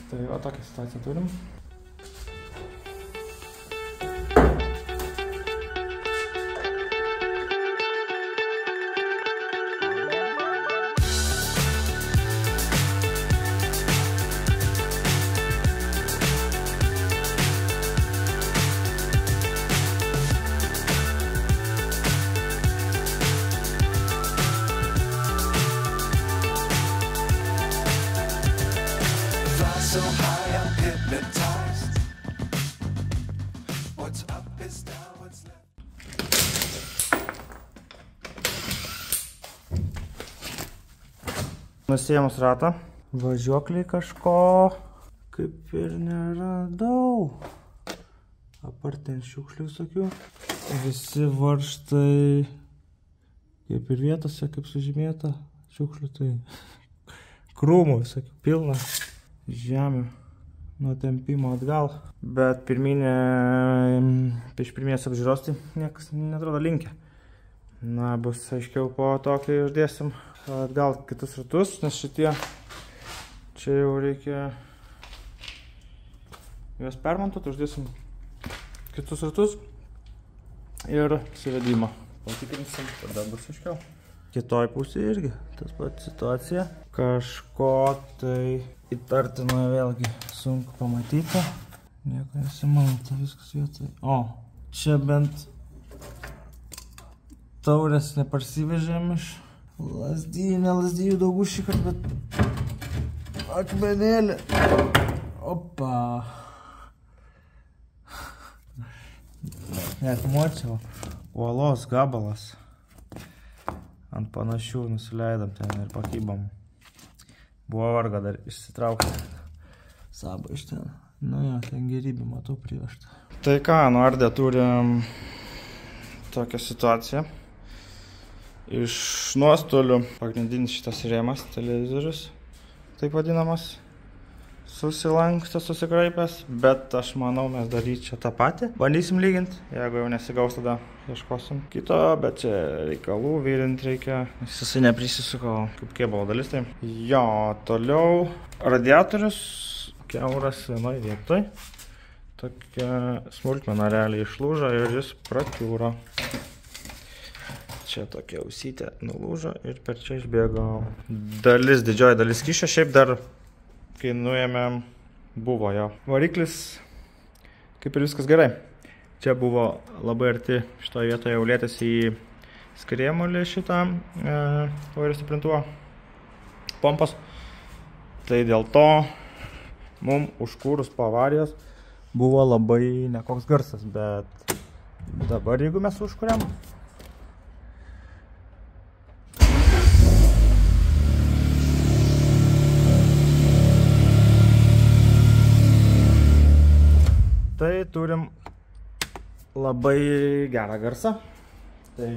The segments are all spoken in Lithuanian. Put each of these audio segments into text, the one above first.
Tai va, tokią situaciją turim. So high, I'm hypnotized. What's up is down, what's left. Nusėmus ratą. Važiuokliai kažko kaip ir neradau. Apart ten šiukšlių visokių. Visi varžtai kaip ir vietose, kaip sužymėta šiukšlių, tai krūmų visokių pilna. Žemių nuo tempimo atgal, bet iš pirminės apžiūros tai niekas netrodo linkę. Na, bus aiškiau po to, kai uždėsim atgal kitus ratus, nes šitie čia jau reikia juos permontuoti, uždėsim kitus ratus ir suvedimą. Patikrinsim, tada bus aiškiau. Kitoj pusėje irgi tas pat situacija. Kažko tai įtartino vėlgi sunku pamatyti. Nieko nesimanta, viskas vietoj. O, čia bent taurės neparsivežėm iš lazdijų, ne lazdijų daugų šįkart, bet akmenėlė. Opa. Net močiau. Uolos gabalas. Ant panašių nusileidom ten ir pakybom. Buvo varga dar išsitraukti sabą iš ten. Nu jo, ten gerybė matau privežta. Tai ką, nuardė turim tokią situaciją. Iš nuostolių pagrindinis šitas rėmas, televizorius, taip vadinamas, susilankstęs, susikraipęs, bet aš manau, mes daryti čia tą patį. Bandysim lyginti, jeigu jau nesigaus, tada ieškosim kito, bet čia reikalų vyrint reikia, nes jisai neprisisuko kaip kėbalo dalis. Tai. Jo, toliau radiatorius, kiauras vienoj vietoj, tokia smulkmena realiai išlūžo ir jis prakiūro. Čia tokia ausytė nulūžo ir per čia išbėgo dalis, didžioji dalis kyšio, šiaip dar kai nuėmėm, buvo jo variklis, kaip ir viskas gerai. Čia buvo labai arti šitoje vietoje jau lietėsi į skriemulį šitą vairių stiprintuvo pompas. Tai dėl to mum užkūrus po avarijos buvo labai nekoks garsas, bet dabar jeigu mes užkuriam, tai turim labai gerą garsą. Tai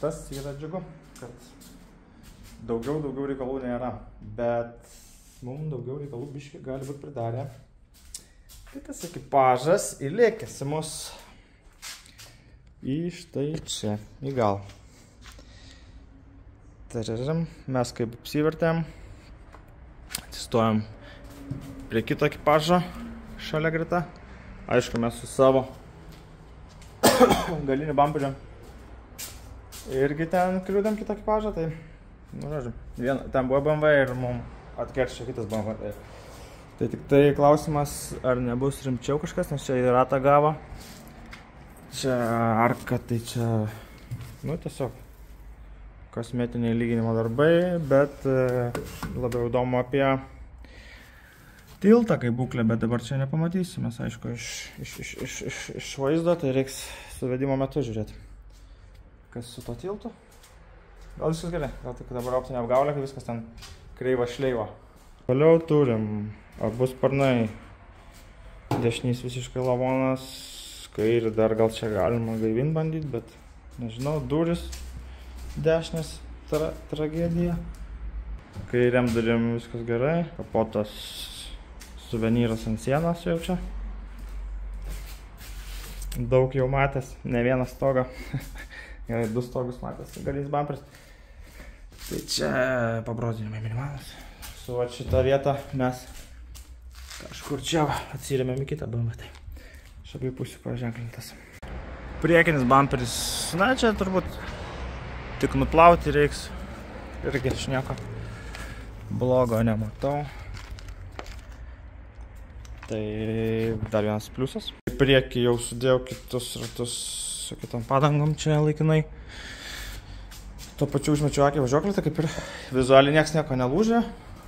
tas yra džiugu, kad daugiau reikalų nėra. Bet mums daugiau reikalų biškį gali būti pridarę. Tai tas ekipažas įlėkėsi mus į štai čia, į gal. Tararam, mes kaip apsivertėm, atsistojom prie kito ekipažo šalia greta. Aišku, mes su savo galiniu bamperiu irgi ten kliūdėm kitą ekipažą, tai, nu, žodžiu, ten buvo BMW ir mums atkeršė kitas BMW. Tai tik tai klausimas, ar nebus rimčiau kažkas, nes čia į ratą gavo. Čia arka, tai čia, nu, tiesiog kosmetiniai lyginimo darbai, bet labiau įdomu apie tiltą kaip būklę, bet dabar čia nepamatysim, mes aišku iš vaizdo, tai reiks suvedimo metu žiūrėti. Kas su to tiltu? Gal viskas gerai, gal tik dabar optinė apgaulė, kai viskas ten kreiva šleiva. Toliau turim abu sparnai, dešinys visiškai lavonas, kairį dar gal čia galima gaivinti bandyti, bet nežinau, duris dešinės tragedija. Kairiam durim viskas gerai, kapotas suvenyras ant sienos jau čia. Daug jau matęs, ne vieną stogą, gerai, 2 stogus matęs, galinis bamperis. Tai čia pabrodinimai minimalus. Su šitą vietą mes kur čia atsirėmėm į kitą BMW. Tai iš abiejų pusių paženklintas. Priekinis bumperis, na čia turbūt tik nuplauti reiks. Irgi aš nieko blogo nematau. Tai dar vienas pliusas. Priekį jau sudėjau kitus ratus su kitom padangom čia laikinai. Tuo pačiu užmečiau akį važiuoklį, tai kaip ir vizualiai nieks nieko nelūžė.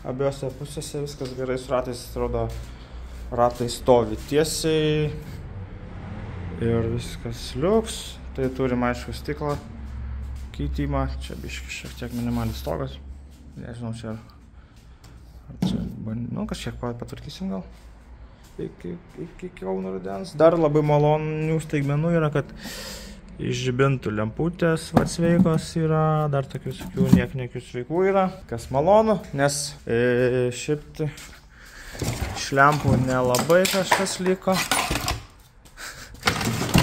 Abiejose pusėse viskas gerai su ratais, atrodo, ratai stovi tiesiai ir viskas liuks. Tai turim aišku stiklo keitimą. Čia biški šiek tiek minimaliai stogas. Nežinau, čia ar čia, nu, kažkiek patvarkysim gal. Iki Kauno rudens. Dar labai malonių staigmenų yra, kad iš žibintų lemputės sveikos yra, dar tokių niekniekių sveikų yra, kas malonu, nes šiaip tai iš lempų nelabai kažkas liko,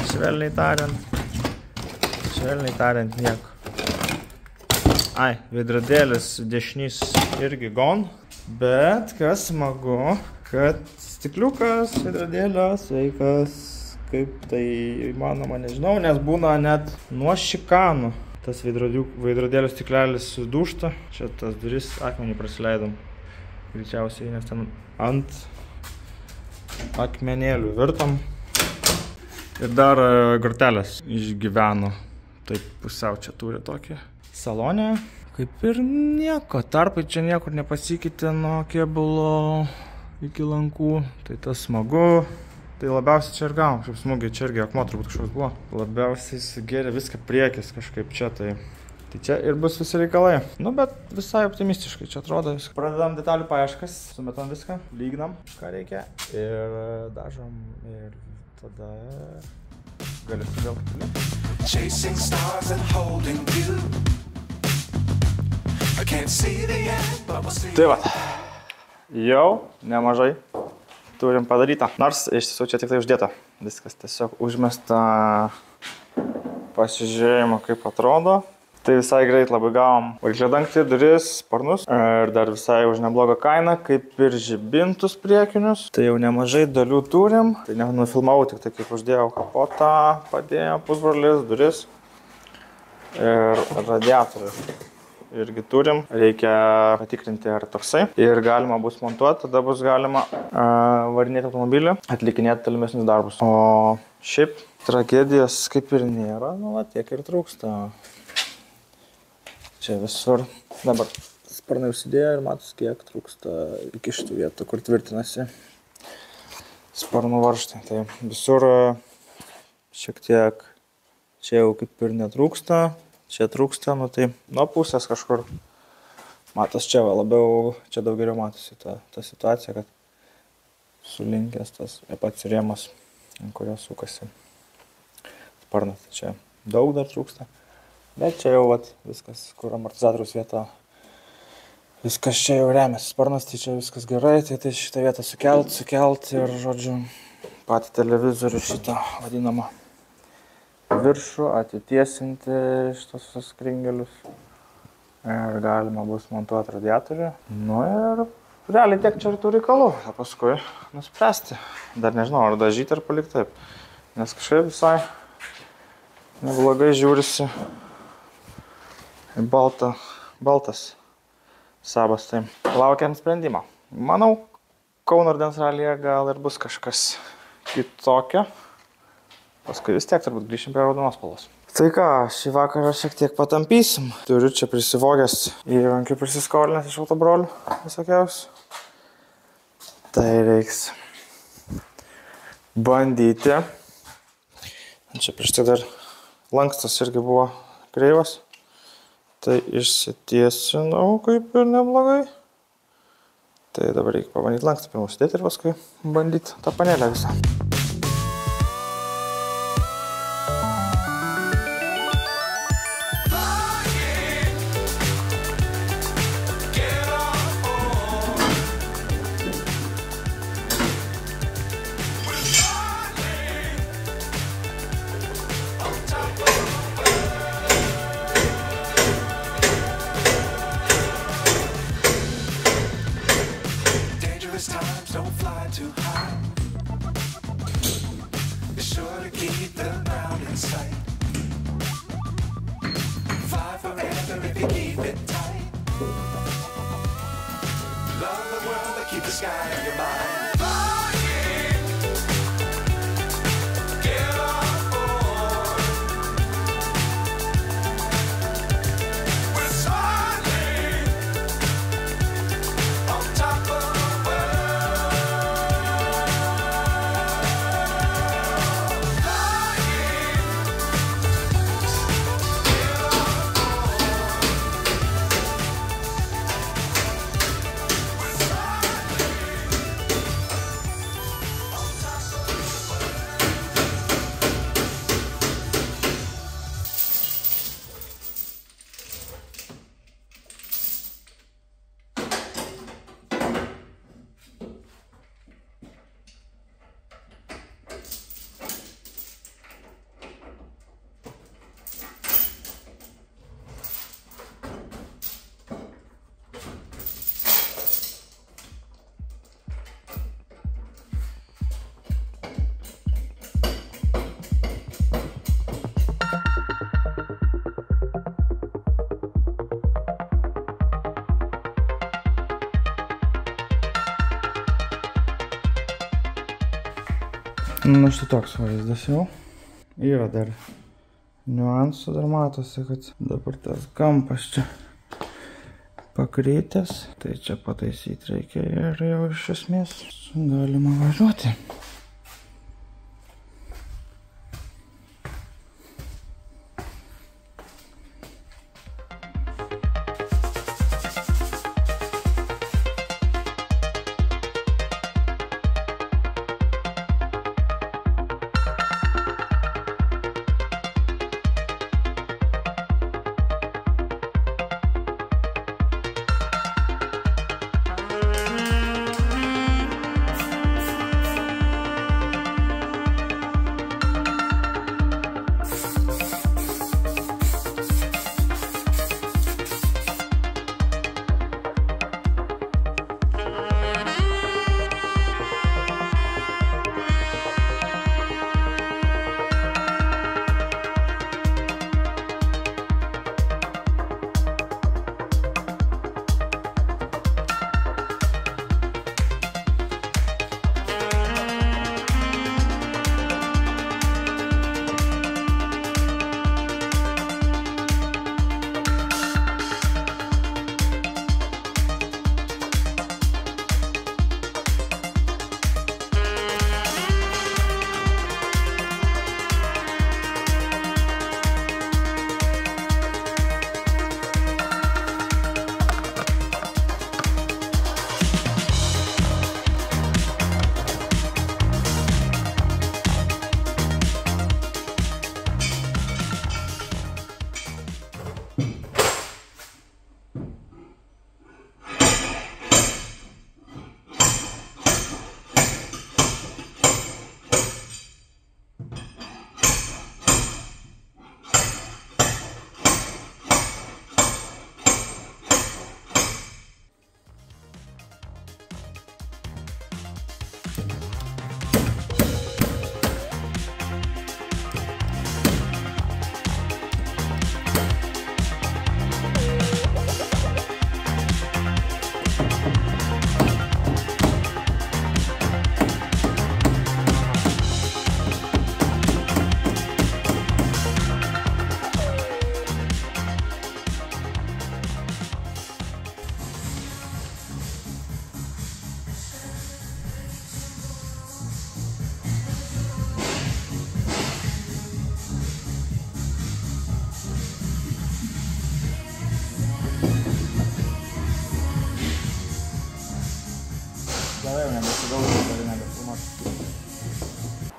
švelniai tariant nieko. Ai, veidrodėlis dešinys irgi gone, bet kas smagu, kad stikliukas, veidrodėlio, sveikas, kaip tai įmanoma, nežinau, nes būna net nuo šikanų. Tas veidrodėlio stiklelis sudūžta, čia tas duris akmenį prasileidom, greičiausiai, nes ten ant akmenėlių virtom. Ir dar grotelės išgyveno, taip pusiau čia turi tokį salonę. Kaip ir nieko, tarpai čia niekur nepasikeitė nuo kėbulo iki lankų, tai tas smagu. Tai labiausiai čia ir gavom, šiaip smūgiai, čia irgi akmuo turbūt kažkoks buvo. Labiausiai sugėrė viską priekis kažkaip čia, tai čia ir bus visi reikalai. Nu, bet visai optimistiškai čia atrodo viską. Pradedam detalių paieškas, sumetam viską, lyginam, ką reikia ir dažom ir tada galėsim vėl kitimi. Chasing stars and holding you. I can't see the end, but we'll see. Tai va, jau nemažai turim padarytą. Nors iš tiesų čia tik tai uždėta. Viskas tiesiog užmesta pasižiūrėjimo, kaip atrodo. Tai visai greit labai gavom variklio dangtį, duris, sparnus. Ir dar visai už neblogą kainą, kaip ir žibintus priekinius. Tai jau nemažai dalių turim. Tai nenufilmavau, tik tai kaip uždėjau kapotą, padėjau pusbrolis, duris ir radiatorių. Irgi turim, reikia patikrinti ar toksai ir galima bus montuoti, tada bus galima varinėti automobilį, atlikinėti tolimesnius darbus. O šiaip tragedijos kaip ir nėra, nu va, tiek ir trūksta. Čia visur, dabar sparnai užsidėjo ir matus kiek trūksta iki šitų vietų, kur tvirtinasi sparnų varžtai. Tai visur šiek tiek čia jau kaip ir netrūksta. Čia trūksta, nu tai nuo pusės kažkur matos čia va, labiau, čia daug geriau matosi ta situacija, kad sulinkęs tas pats rėmas, ant kurio sukasi sparnas. Čia daug dar trūksta, bet čia jau vat, viskas, kur amortizatoriaus vieta, viskas čia jau remiasi sparnas, tai čia viskas gerai, tai šitą vietą sukelt ir, žodžiu, patį televizorių šitą vadinamą viršų, atitiesinti šitos visus kringelius ir galima bus montuoti radiatorių. Nu ir realiai tiek čia ir tų reikalų, o paskui nuspręsti. Dar nežinau, ar dažyti ar palikti taip, nes kažkaip visai neblogai žiūrisi baltas sabas. Tai laukiam sprendimą. Manau, Kauno rudens ralyje gal ir bus kažkas kitokio. Paskui vis tiek turbūt grįšim prie raudonos spalvos. Tai ką, šį vakarą šiek tiek patampysim. Turiu čia prisivogęs įrankių prisiskolinęs iš autobrolių visokiausių. Tai reiks bandyti. Čia prieš tai dar lankstas irgi buvo kreivas. Tai išsitiesinau kaip ir neblogai. Tai dabar reikia pabandyti lankstą pirmą sudėti ir paskui bandyti tą panelę visą. Times Sometimes don't fly too high. Be sure to keep the ground in sight. Fly forever if you keep it tight. Love the world, but keep the sky on your mind. Flying, get on board. We're soaring on top of the world. Flying, get on board. We're Nu štai toks vaizdas jau. Yra dar niuansų, dar matosi, kad dabar tas kampas čia pakrytęs. Tai čia pataisyti reikia ir jau iš esmės galima važiuoti.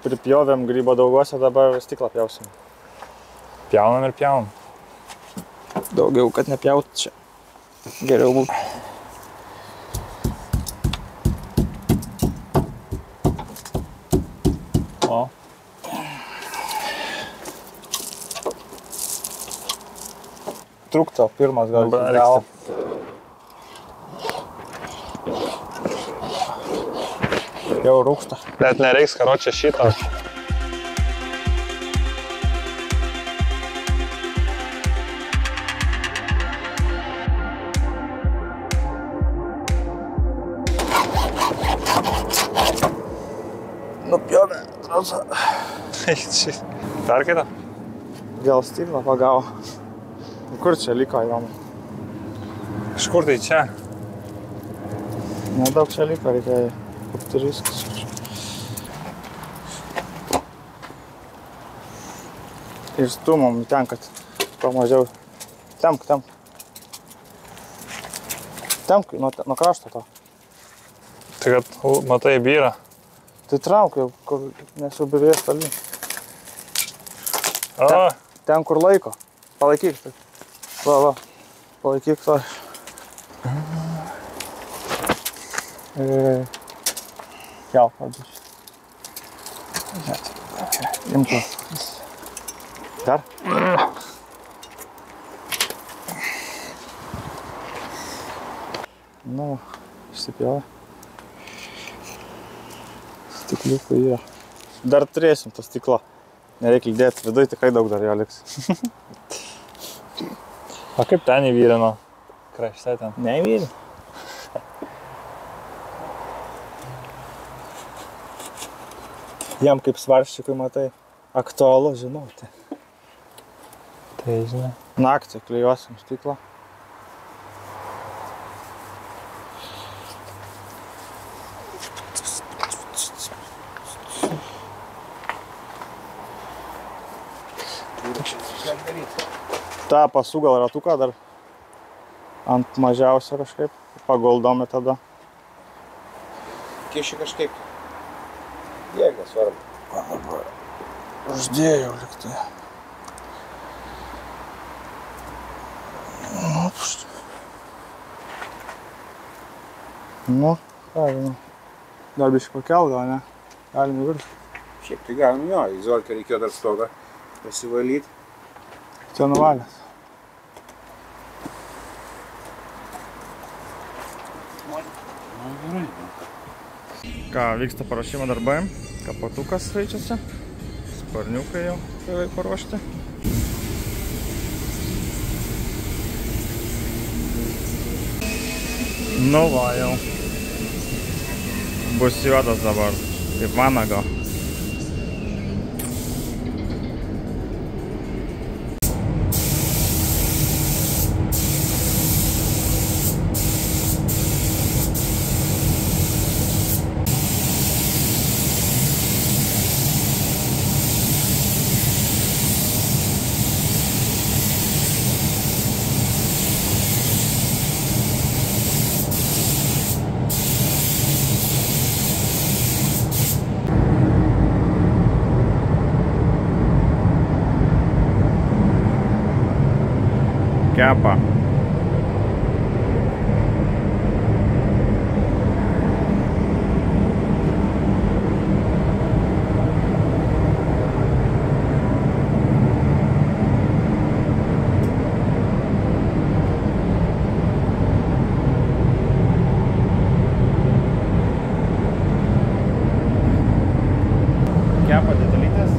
Pripjovėm grybo dauguose, dabar stiklą pjausim. Pjaunam ir pjaunam. Daugiau, kad nepjaut čia. Geriau būtų. O. Trukto, pirmas gal. Jau rūksta. Bet nereiks karočią šitą. Nupjovė trasą. Dar kitą? Gal stiklą pagavo. Kur čia liko jom? Kažkur tai čia. Nedaug čia liko, reikia kupti viskas. Ir stumom ten, kad pamažiau. Temk. Temk nuo krašto to. Tai kad, matai, byra. Tai trauk jau, kur nesubirės toli. O, Ten, kur laiko. Palaikyk. Va. Palaikyk to. Kel, pabiškai. Imtų. Dar? Nu, išsipjovė. Stikliukų yra. Dar turėsim tą stiklą. Nereikia įdėti viduj, tikrai daug dar jo liks. o kaip ten įvyrino? Krašte ten. Neįvyrė. Jam kaip svarščiukui, matai, aktualu žinoti. Tai žinai. Naktį klijuosim stiklą. Ta pasų gal ratuką dar ant mažiausio kažkaip paguldome tada. Kiši kažkaip. Jėga, svarbu. Dabar uždėjau liktai. Nu, ką žinau. Dar biškį pakel gal, ne? Galim į viršų. Šiek tai galim, jo, Izolkę reikėjo dar stogą pasivalyti. Čia nuvalęs. Ką, vyksta paruošimo darbai. Kapatukas veičiasi. Sparniukai jau beveik paruošti. Nu va jau. Bus juodas dabar. Kaip vanago. Kepa. Kepa detalytės.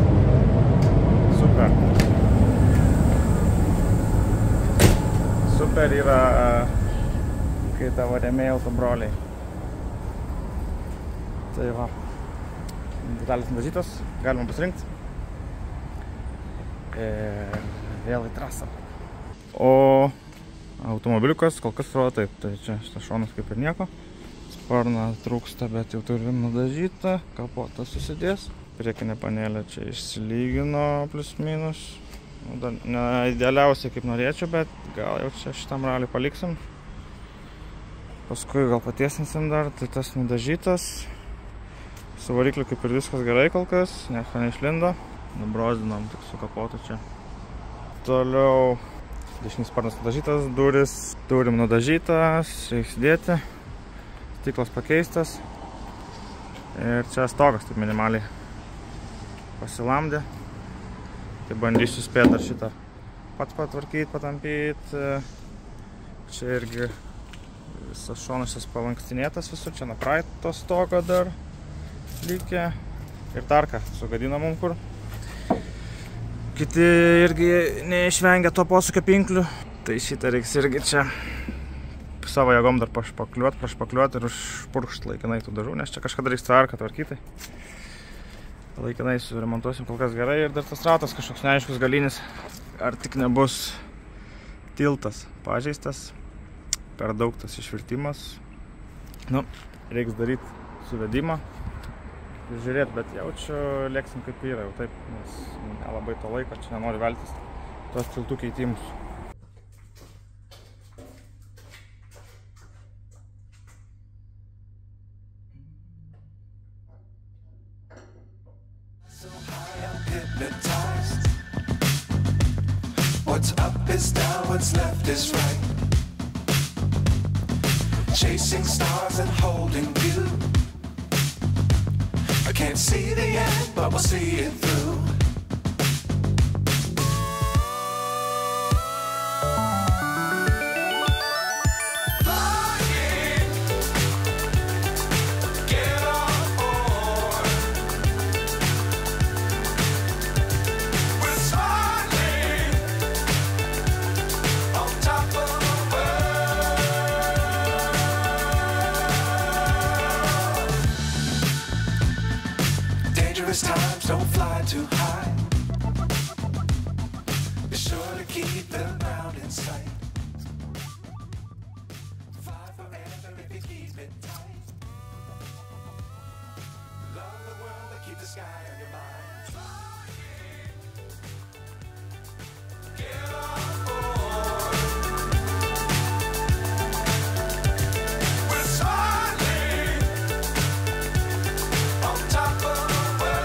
Super. Super yra, kai tavo rėmėjai autobroliai. Tai va, detalės nudažytos, galima pasirinkti. Ir vėl į trasą. O automobiliukas kol kas atrodo taip, tai čia šitas šonas kaip ir nieko. Sparną trūksta, bet jau turim nudažytą, kapotą susidės. Priekinė panelė čia išsilygino plus minus. Ne idealiausiai kaip norėčiau, bet gal jau čia šitam raliui paliksim. Paskui gal patiesinsim dar, tai tas nudažytas. Su varikliu kaip ir viskas gerai kol kas, nieko neišlindo. Nubrozdinom tik su kapotu čia. Toliau dešinis sparnas nudažytas, duris turim nudažytas, reiks dėti. Stiklas pakeistas. Ir čia stogas taip minimaliai pasilamdė. Tai bandysiu spėti dar šitą pats patvarkyti, patampyti. Čia irgi visas šonas šis palankstinėtas visur, čia nuo praeito stogo dar. likę ir tarką sugadino mum kur. Kiti irgi neišvengia to posūkio pinklių. Tai šitą reiks irgi čia savo jėgom dar prašpakliuot ir užpurkšt laikinai tų dažų, nes čia kažkada reiks tvarką tvarkyti. Laikinai suremontuosim kol kas gerai ir dar tas ratas kažkoks neaiškus galinis. Ar tik nebus tiltas pažeistas, per daug tas išvirtimas. Nu, reiks daryti suvedimą, žiūrėti, bet jaučiu, lėksim kaip yra jau taip, nes nelabai to laiko, čia nenori veltis tos tiltų keitimus. What's up is down, what's left is right. Chasing stars and holding you. I can't see the end, but we'll see it through. Flying, get on board. We're smiling on top of the world. Dangerous times, don't fly too high. Be sure to keep the ground in sight. Fly forever if you keep it tight. Love the world, but keep the sky on your mind. Flying, get on board. We're smiling on top of the world.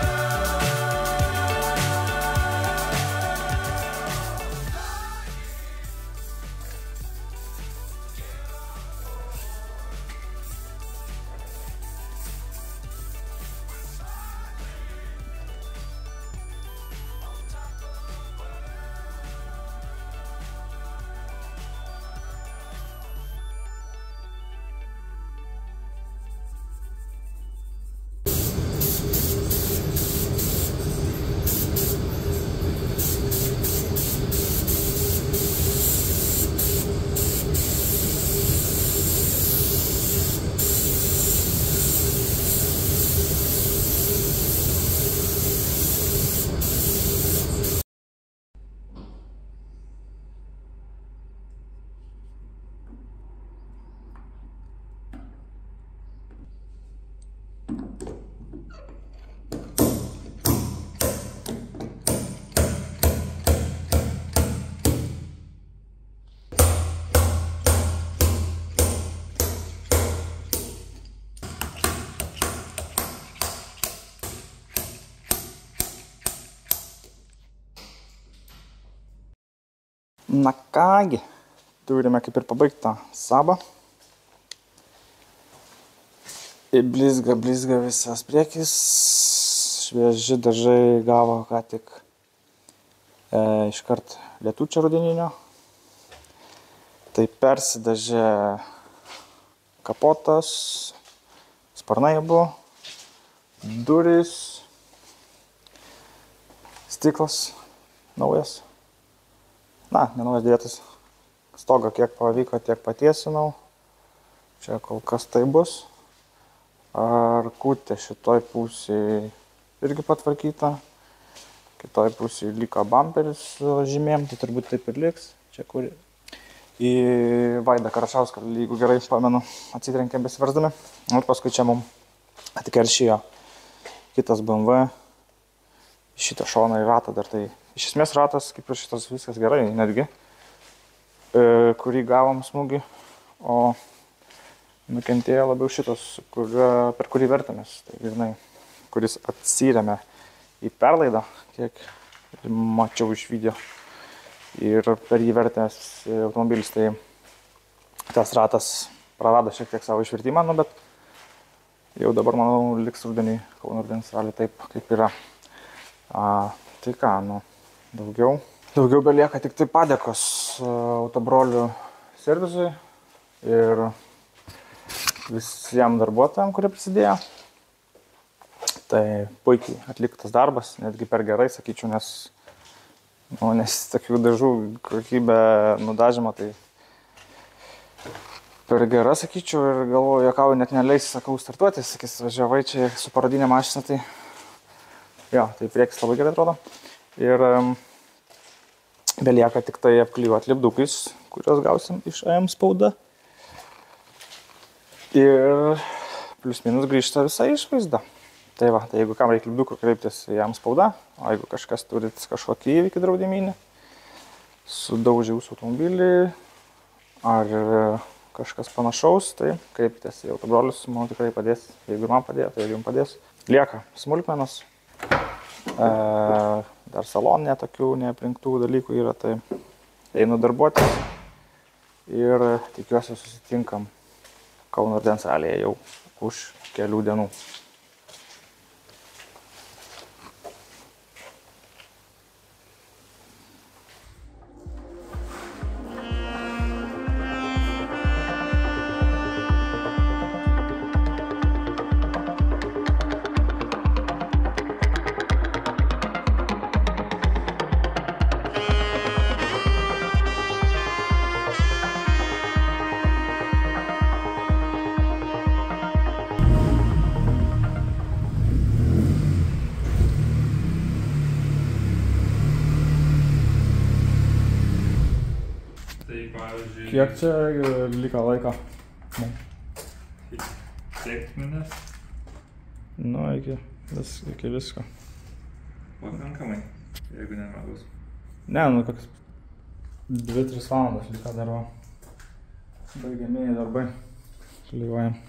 Na kągi, turime kaip ir pabaigtą sabą. Blizga visas priekis, švieži dažai gavo ką tik iškart lietučio rudeninio. Tai persidažė kapotas, sparnai buvo, durys, stiklas naujas. Na, nenaujas dėtas. Stogą kiek pavyko, tiek patiesinau. Čia kol kas tai bus. Arkutė šitoj pusėje irgi patvarkyta. Kitoj pusėje liko bamperis su žymėm, tai turbūt taip ir liks. Čia kur į Vaidą Karašauską, jeigu gerai pamenu, atsitrenkėm besiversdami. Ir paskui čia mums atkeršijo kitas BMW. Šitą šoną į ratą dar tai. Iš esmės ratas, kaip ir šitas, viskas gerai, netgi, kurį gavom smūgį, o nukentėjo labiau šitas, per kurį vertėmės, tai žinai, kuris atsirėmė į perlaidą, kiek mačiau iš video, ir per jį vertėmės automobilis, tai tas ratas prarado šiek tiek savo išvirtimą, nu, bet jau dabar, manau, liks rudenį Kauno rudens rally taip, kaip yra. Tai ką, nu, daugiau belieka tik tai padėkos autobrolių servisui ir visiems darbuotojams, kurie prisidėjo. Tai puikiai atliktas darbas, netgi per gerai, sakyčiau, nes tokių dažų kokybė nudažymo, tai per gerą, sakyčiau, ir galvoju, juokauju, net neleis, sakau, startuoti, sakys, važiavai čia su parodinė mašina, tai jo, tai priekis labai gerai atrodo. Ir belieka tik tai apklijuoti lipdukais, kuriuos gausim iš AM spauda. Ir plius minus grįžta visa išvaizda. Tai va, tai jeigu kam reikia lipdukų, kreiptis į AM spauda, o jeigu kažkas turit kažkokį įvykį draudiminį, sudaužė jūsų automobilį, ar kažkas panašaus, tai kreipitės į Autobrolius, man tikrai padės. Jeigu man padėjo, tai jeigu jums padės. Lieka smulkmenos, dar salonė tokių neaplinktų dalykų yra, tai einu darbuotis ir tikiuosi susitinkam Kauno rudens salėje jau už kelių dienų. Kiek čia liko laiko? Tiek minės? Nu, iki visko. Pakankamai, jeigu nemagus. Ne, nu, kokias 2-3 valandas liko darbo. Baigiamieji darbai. Klyjuojam.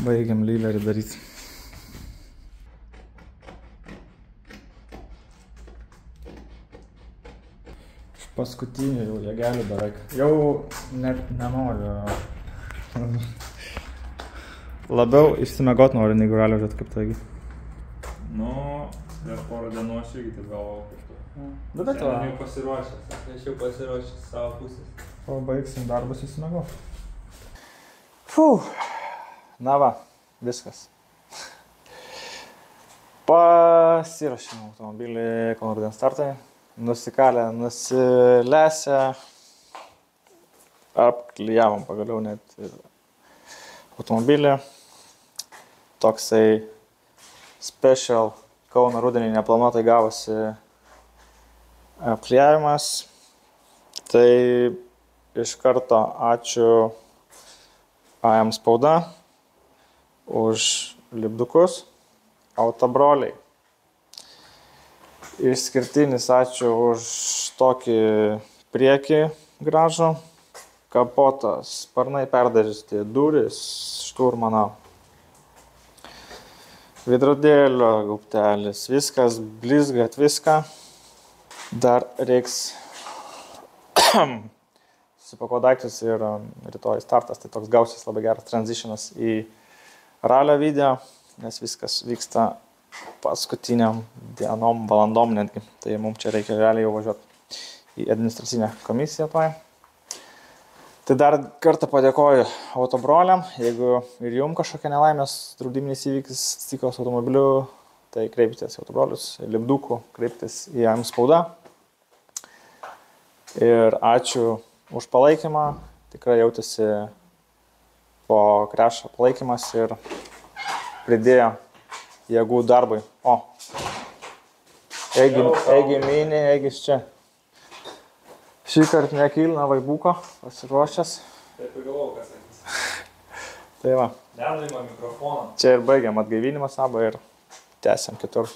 Baigiam lylerį daryti. Paskutinį jau jėgelį beveik. Jau net nenoriu. Labiau išsimiegot noriu, negu gali važiuoti kaip taigi. Nu, dar porą dienų aš irgi taip galvojau, kaip tu. Bet va. Jau pasiruošęs. Aš jau pasiruošęs savo pusės. Pabaigsim darbus išsimiegot. Na va, viskas. Pasirašėm automobilį Kauno rudens startai. Nusikalę, nusilesę, apklijavom pagaliau net automobilį. Toksai special Kauno rudenį neplanuotai gavosi apklijavimas. Tai iš karto ačiū AM spauda už lipdukus. Autobroliai. Išskirtinis ačiū už tokį priekį gražų. Kapotas, sparnai perdažyti, durys, šturmano, veidrodėlio gaubtelis, viskas blizgat viską. Dar reiks susipakuoti daiktus ir rytoj startas, tai toks gausis labai geras transitionas į ralio video, nes viskas vyksta paskutiniam dienom, valandom netgi. Tai mums čia reikia realiai jau važiuoti į administracinę komisiją toj. Tai dar kartą padėkoju autobroliam. Jeigu ir jums kažkokia nelaimės draudiminis įvykis atsitiko su automobiliu, tai kreipkitės į autobrolius, lipdukų, kreipkitės į AM spaudą. Ir ačiū už palaikymą. Tikrai jautėsi po krešo palaikymas ir pridėjo jėgų darbui. O, eigi mini, eigis čia. Šį kartą nekilna vaibuko, pasiruošęs. Taip ir galvojau, kas sakys. Tai va. Dedai man mikrofoną. Čia ir baigiam atgaivinimas sabo ir tęsiam kitur.